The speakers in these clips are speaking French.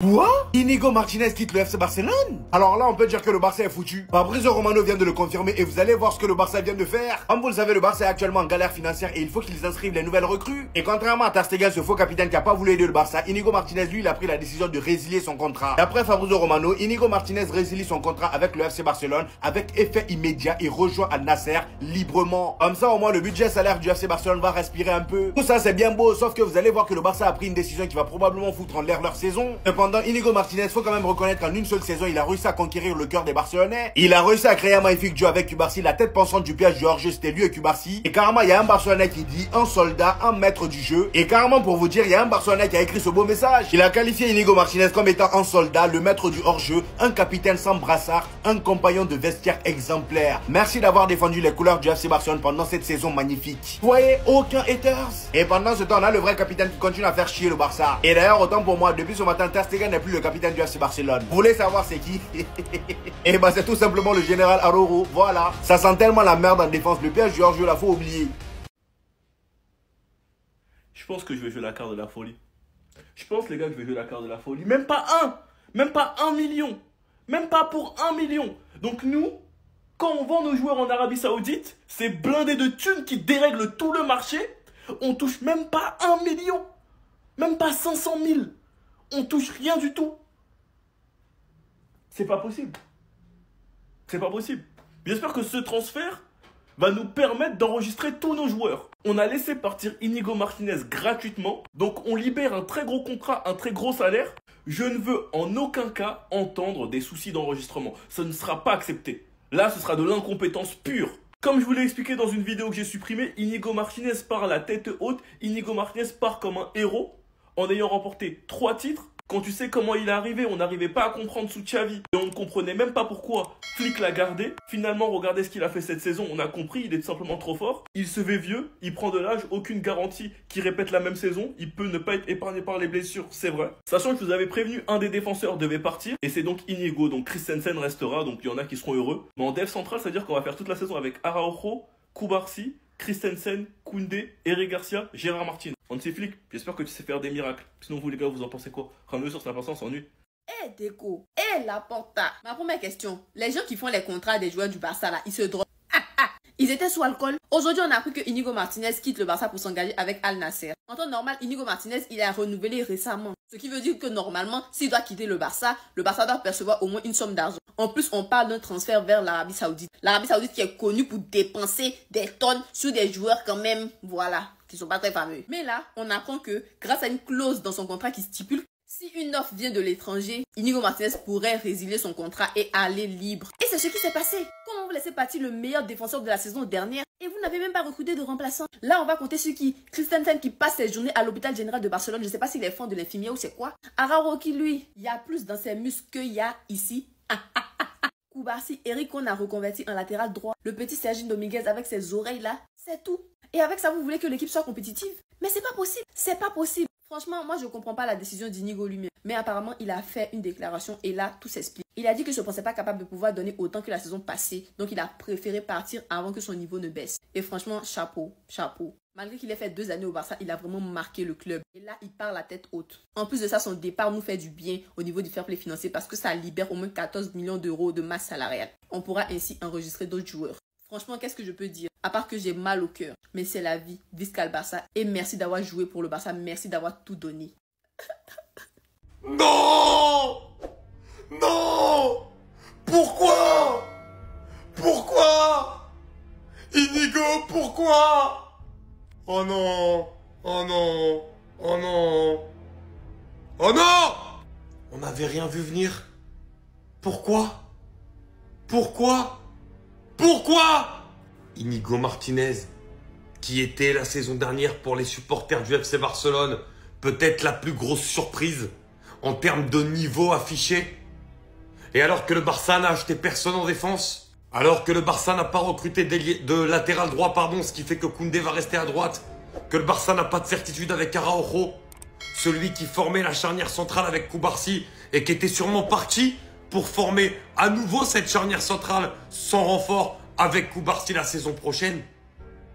Quoi? Inigo Martinez quitte le FC Barcelone? Alors là, on peut dire que le Barça est foutu. Fabrizio Romano vient de le confirmer et vous allez voir ce que le Barça vient de faire. Comme vous le savez, le Barça est actuellement en galère financière et il faut qu'ils inscrivent les nouvelles recrues. Et contrairement à Ter Stegen, ce faux capitaine qui a pas voulu aider le Barça, Inigo Martinez, lui, il a pris la décision de résilier son contrat. D'après Fabrizio Romano, Inigo Martinez résilie son contrat avec le FC Barcelone avec effet immédiat et rejoint Al Nasser librement. Comme ça, au moins, le budget salaire du FC Barcelone va respirer un peu. Tout ça, c'est bien beau, sauf que vous allez voir que le Barça a pris une décision qui va probablement foutre en l'air leur saison. Cependant, Inigo Martinez, faut quand même reconnaître qu'en une seule saison, il a réussi à conquérir le cœur des Barcelonais. Il a réussi à créer un magnifique duo avec Cubarsí. La tête pensante du piège du hors-jeu, c'était lui et Cubarsí. Et carrément, il y a un Barcelonais qui dit un soldat, un maître du jeu. Et carrément, pour vous dire, il y a un Barcelonais qui a écrit ce beau message. Il a qualifié Inigo Martinez comme étant un soldat, le maître du hors-jeu, un capitaine sans brassard, un compagnon de vestiaire exemplaire. Merci d'avoir défendu les couleurs du FC Barcelone pendant cette saison magnifique. Vous voyez, aucun haters. Et pendant ce temps, on a le vrai capitaine qui continue à faire chier le Barça. Et d'ailleurs, autant pour moi, depuis ce matin, Ter Stegen n'est plus le capitaine du FC Barcelone. Vous voulez savoir c'est qui? Et bah c'est tout simplement le général Araujo. Voilà. Ça sent tellement la merde en défense. Le piège du hors-jeu là, faut oublier. Je pense que je vais jouer la carte de la folie. Je pense, les gars, que je vais jouer la carte de la folie. Même pas un. Même pas 1 million. Même pas pour 1 million. Donc nous, quand on vend nos joueurs en Arabie Saoudite, c'est blindé de thunes qui dérèglent tout le marché. On touche même pas 1 million. Même pas 500 000. On touche rien du tout. C'est pas possible. C'est pas possible. J'espère que ce transfert va nous permettre d'enregistrer tous nos joueurs. On a laissé partir Inigo Martinez gratuitement. Donc on libère un très gros contrat, un très gros salaire. Je ne veux en aucun cas entendre des soucis d'enregistrement. Ça ne sera pas accepté. Là, ce sera de l'incompétence pure. Comme je vous l'ai expliqué dans une vidéo que j'ai supprimée, Inigo Martinez part à la tête haute. Inigo Martinez part comme un héros en ayant remporté 3 titres. Quand tu sais comment il est arrivé, on n'arrivait pas à comprendre sous Xavi. Et on ne comprenait même pas pourquoi Flick l'a gardé. Finalement, regardez ce qu'il a fait cette saison. On a compris, il est tout simplement trop fort. Il se fait vieux, il prend de l'âge, aucune garantie qu'il répète la même saison. Il peut ne pas être épargné par les blessures, c'est vrai. Sachant que je vous avais prévenu, un des défenseurs devait partir. Et c'est donc Inigo, donc Christensen restera. Donc il y en a qui seront heureux. Mais en dev central, c'est-à-dire qu'on va faire toute la saison avec Araujo, Cubarsí, Christensen, Koundé, Eric Garcia, Gérard Martin. Hansi Flick, j'espère que tu sais faire des miracles. Sinon vous les gars, vous en pensez quoi? Ramenez sur sa personne, on s'ennuie. Eh Déco, eh Laporta. Ma première question, les gens qui font les contrats des joueurs du Barça là, ils se droguent. Ils étaient sous alcool. Aujourd'hui, on a appris que Inigo Martinez quitte le Barça pour s'engager avec Al Nasser. En temps normal, Inigo Martinez, il a renouvelé récemment. Ce qui veut dire que normalement, s'il doit quitter le Barça doit percevoir au moins une somme d'argent. En plus, on parle d'un transfert vers l'Arabie Saoudite. L'Arabie Saoudite qui est connue pour dépenser des tonnes sur des joueurs quand même, voilà, qui sont pas très fameux. Mais là, on apprend que grâce à une clause dans son contrat qui stipule si une offre vient de l'étranger, Inigo Martinez pourrait résilier son contrat et aller libre. Et c'est ce qui s'est passé. Comment vous laissez partir le meilleur défenseur de la saison dernière et vous n'avez même pas recruté de remplaçant? Là, on va compter sur qui? Christensen qui passe ses journées à l'hôpital général de Barcelone. Je ne sais pas s'il est fan de l'infirmière ou c'est quoi. Araujo qui, lui, il y a plus dans ses muscles qu'il y a ici. Cubarsí, Eric qu'on a reconverti en latéral droit. Le petit Sergio Dominguez avec ses oreilles là, c'est tout. Et avec ça, vous voulez que l'équipe soit compétitive? Mais c'est pas possible. C'est pas possible. Franchement, moi, je ne comprends pas la décision d'Inigo lui-même. Mais apparemment, il a fait une déclaration et là, tout s'explique. Il a dit que je ne pensais pas capable de pouvoir donner autant que la saison passée. Donc, il a préféré partir avant que son niveau ne baisse. Et franchement, chapeau, chapeau. Malgré qu'il ait fait 2 années au Barça, il a vraiment marqué le club. Et là, il part la tête haute. En plus de ça, son départ nous fait du bien au niveau du fair play financier parce que ça libère au moins 14 millions d'euros de masse salariale. On pourra ainsi enregistrer d'autres joueurs. Franchement, qu'est-ce que je peux dire? À part que j'ai mal au cœur. Mais c'est la vie. Visca le Barça. Et merci d'avoir joué pour le Barça. Merci d'avoir tout donné. Non! Non! Pourquoi? Pourquoi? Inigo, pourquoi? Oh non! Oh non! Oh non! Oh non! On n'avait rien vu venir. Pourquoi? Pourquoi? Pourquoi? Inigo Martinez, qui était la saison dernière pour les supporters du FC Barcelone, peut-être la plus grosse surprise en termes de niveau affiché. Et alors que le Barça n'a acheté personne en défense, alors que le Barça n'a pas recruté de latéral droit, ce qui fait que Koundé va rester à droite, que le Barça n'a pas de certitude avec Araujo, celui qui formait la charnière centrale avec Cubarsí et qui était sûrement parti pour former à nouveau cette charnière centrale sans renfort avec Cubarsí la saison prochaine,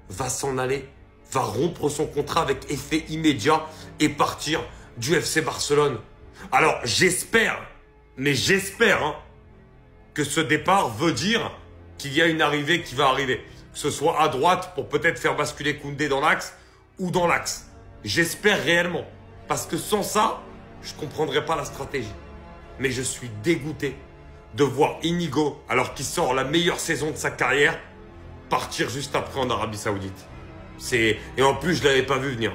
va s'en aller, va rompre son contrat avec effet immédiat et partir du FC Barcelone. Alors, j'espère, mais j'espère hein, que ce départ veut dire qu'il y a une arrivée qui va arriver. Que ce soit à droite pour peut-être faire basculer Koundé dans l'axe ou dans l'axe. J'espère réellement. Parce que sans ça, je ne comprendrais pas la stratégie. Mais je suis dégoûté de voir Inigo, alors qu'il sort la meilleure saison de sa carrière, partir juste après en Arabie Saoudite. Et en plus, je ne l'avais pas vu venir.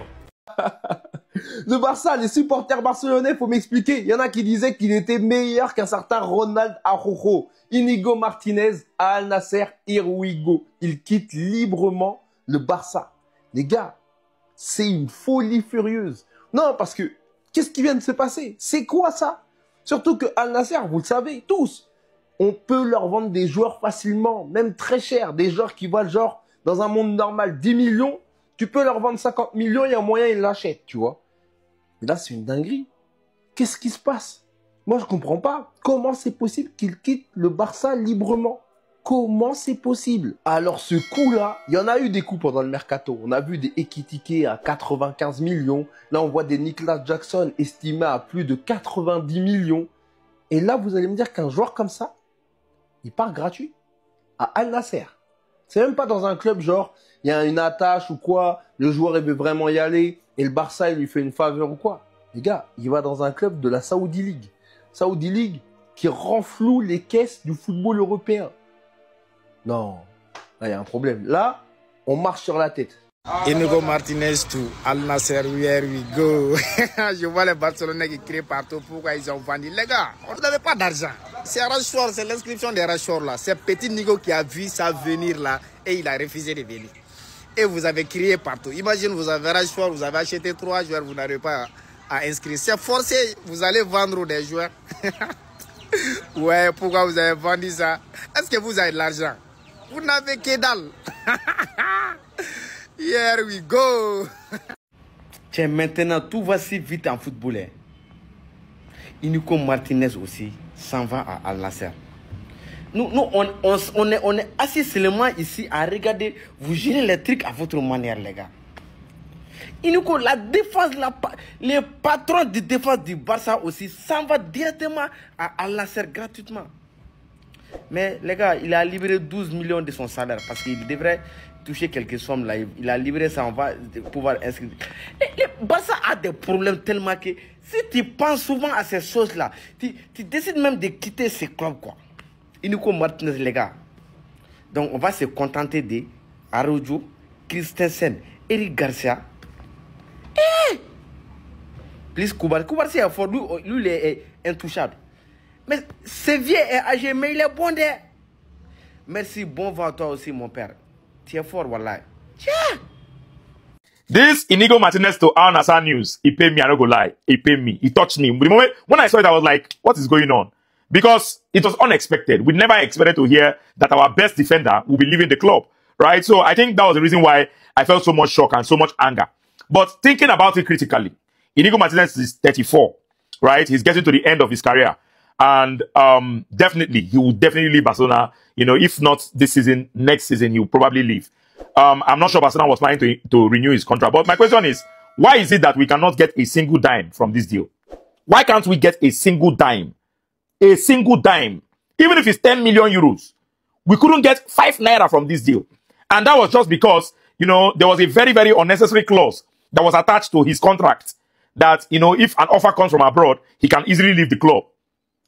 Le Barça, les supporters barcelonais, faut m'expliquer. Il y en a qui disaient qu'il était meilleur qu'un certain Ronald Araujo. Inigo Martinez à Al Nasser, here we go. Il quitte librement le Barça. Les gars, c'est une folie furieuse. Non, parce que, qu'est-ce qui vient de se passer? C'est quoi ça? Surtout que Al Nasser, vous le savez tous, on peut leur vendre des joueurs facilement, même très cher. Des joueurs qui valent genre, dans un monde normal, 10 millions. Tu peux leur vendre 50 millions, il y a moyen, ils l'achètent, tu vois. Mais là, c'est une dinguerie. Qu'est-ce qui se passe? Moi, je comprends pas. Comment c'est possible qu'il quitte le Barça librement? Comment c'est possible? Alors, ce coup-là, il y en a eu des coups pendant le mercato. On a vu des Ekitike à 95 millions. Là, on voit des Nicolas Jackson estimés à plus de 90 millions. Et là, vous allez me dire qu'un joueur comme ça, il part gratuit à Al Nasser. C'est même pas dans un club genre, il y a une attache ou quoi, le joueur il veut vraiment y aller et le Barça il lui fait une faveur ou quoi. Les gars, il va dans un club de la Saudi League. Saudi League qui renfloue les caisses du football européen. Non, là il y a un problème. Là, on marche sur la tête. Inigo Martinez to Al Nasser, here we go. Je vois les Barcelonais qui crient partout pourquoi ils ont vendu. Les gars, on n'avait pas d'argent. C'est Rashford, c'est l'inscription de Rashford là. C'est petit Nigo qui a vu ça venir là et il a refusé de venir. Et vous avez crié partout. Imagine, vous avez Rashford, vous avez acheté 3 joueurs, vous n'arrivez pas à inscrire. C'est forcé, vous allez vendre des joueurs. Ouais, pourquoi vous avez vendu ça? Est-ce que vous avez de l'argent? Vous n'avez que dalle. Here we go. Tiens, maintenant, tout va si vite en football. Hein. Inigo Martinez aussi s'en va à Al Nasser. Nous on est assis seulement ici à regarder, vous gérez les trucs à votre manière, les gars. Inigo, la défense, les patrons de défense du Barça aussi s'en va directement à Al Nasser gratuitement. Mais les gars, il a libéré 12 millions de son salaire parce qu'il devrait toucher quelques sommes là. Il a libéré ça, on va pouvoir inscrire. Le Barça a des problèmes tellement que si tu penses souvent à ces choses-là, tu décides même de quitter ces clubs, quoi. Inigo Martinez, les gars. Donc, on va se contenter de Araujo, Christensen, Eric Garcia. Plus Koubarsi. Koubarsi est fort, lui il est intouchable. Mais c'est vieux et âgé, mais il est bon de. Merci, bon vent à toi aussi, mon père. Tu es fort, wallah. Tiens! This Inigo Martinez to Al Nassr news, he paid me, I don't go lie. He paid me. He touched me. The moment when I saw it, I was like, what is going on? Because it was unexpected. We never expected to hear that our best defender will be leaving the club, right? So I think that was the reason why I felt so much shock and so much anger. But thinking about it critically, Inigo Martinez is 34, right? He's getting to the end of his career. And definitely, he will definitely leave Barcelona. You know, if not this season, next season, he will probably leave. I'm not sure Barcelona was planning to renew his contract. But my question is, why is it that we cannot get a single dime from this deal? Why can't we get a single dime? A single dime. Even if it's 10 million euros. We couldn't get 5 naira from this deal. And that was just because, you know, there was a very, very unnecessary clause that was attached to his contract. That, you know, if an offer comes from abroad, he can easily leave the club.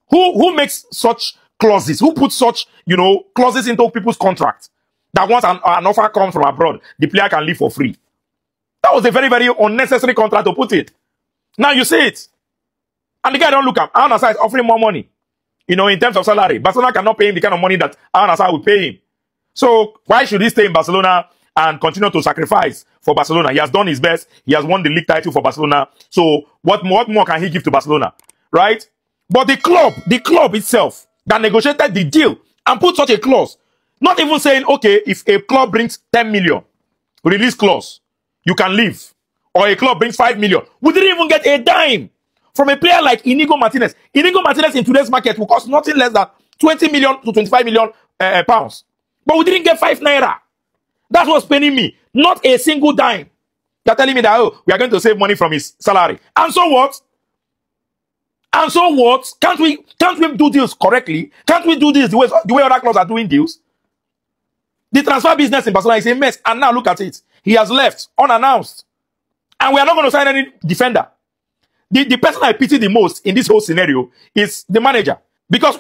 Who makes such clauses? Who puts such, you know, clauses into people's contracts? That once an offer comes from abroad, the player can leave for free. That was a very, very unnecessary contract to put it. Now you see it. And the guy don't look up. Al Nassr is offering more money. You know, in terms of salary. Barcelona cannot pay him the kind of money that Al Nassr will pay him. So why should he stay in Barcelona and continue to sacrifice for Barcelona? He has done his best. He has won the league title for Barcelona. So what more can he give to Barcelona? Right? But the club itself that negotiated the deal and put such a clause, not even saying, okay, if a club brings 10 million, release clause, you can leave. Or a club brings 5 million. We didn't even get a dime from a player like Inigo Martinez. Inigo Martinez in today's market will cost nothing less than 20 million to 25 million pounds. But we didn't get 5 naira. That's what's paining me. Not a single dime. They're telling me that, oh, we are going to save money from his salary. And so what? And so what? Can't we do deals correctly? Can't we do this the way other clubs are doing deals? The transfer business in Barcelona is a mess. And now look at it. He has left unannounced. And we are not going to sign any defender. The person I pity the most in this whole scenario is the manager. Because